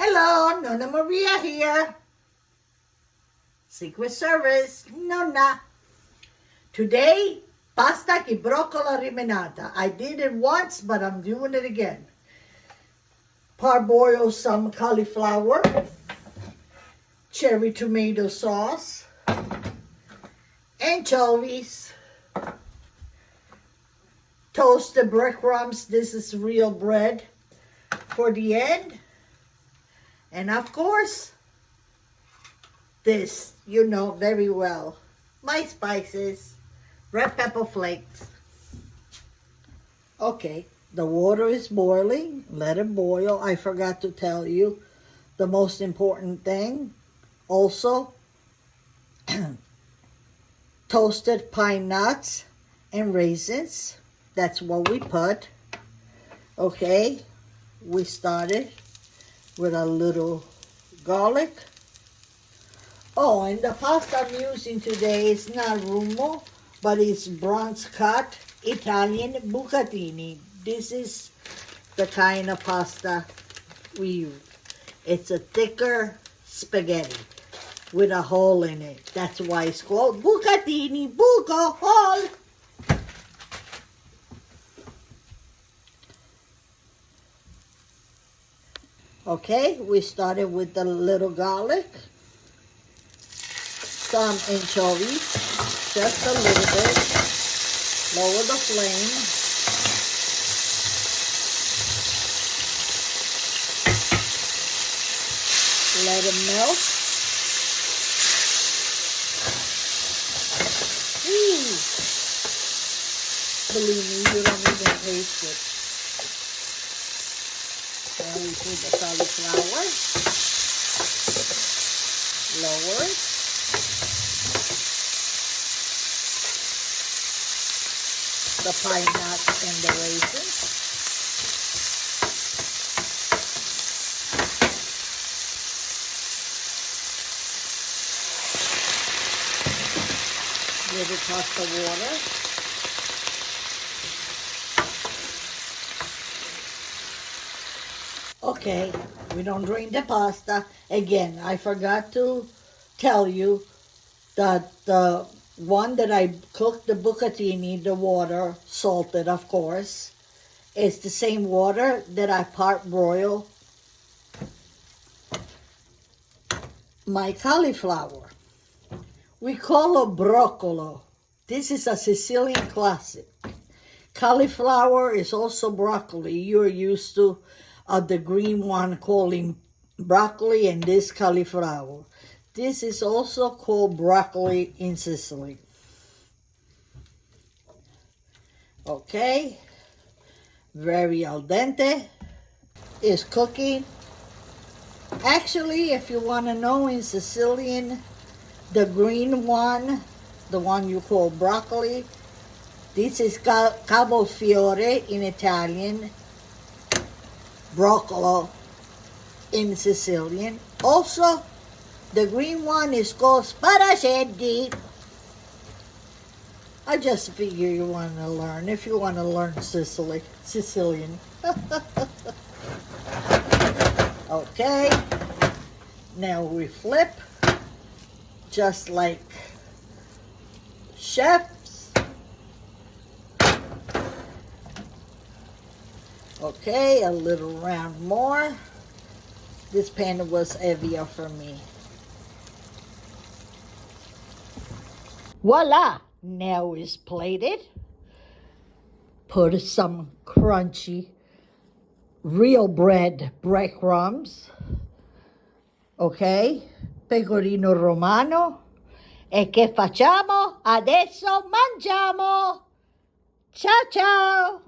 Hello, Nonna Maria here. Secret Service, Nonna. Today, pasta e broccoli rimenata. I did it once, but I'm doing it again. Parboil some cauliflower, cherry tomato sauce, anchovies, toasted breadcrumbs. This is real bread for the end. And of course, this, you know very well, my spices, red pepper flakes. Okay, the water is boiling. Let it boil. I forgot to tell you the most important thing. Also, toasted pine nuts and raisins. That's what we put. Okay, we started with a little garlic. Oh, and the pasta I'm using today is not Rumo, but it's bronze cut Italian Bucatini. This is the kind of pasta we use. It's a thicker spaghetti with a hole in it. That's why it's called Bucatini, buco, hole. Okay, we started with the little garlic, some anchovies, just a little bit. Lower the flame. Let it melt. Ooh. Believe me, you don't even taste it. Then we put the cauliflower, lower it, the pine nuts and the raisins, little touch of water. Okay, we don't drain the pasta. Again, I forgot to tell you that the one that I cooked the bucatini, the water, salted of course, is the same water that I parboil my cauliflower. We call it broccolo. This is a Sicilian classic. Cauliflower is also broccoli. You're used to the green one calling broccoli and this cauliflower. This is also called broccoli in Sicily. Okay, very al dente. Is cooking. Actually, if you want to know, in Sicilian, the green one, the one you call broccoli, this is cavolfiore in Italian, broccolo in Sicilian. Also, the green one is called sparacetti. I just figure you want to learn, if you want to learn Sicilian. Okay, now we flip, just like chefs. Okay, a little round more. This pan was heavier for me. Voila! Now it's plated. Put some crunchy, real breadcrumbs. Ok? Pecorino romano. E che facciamo? Adesso mangiamo! Ciao ciao!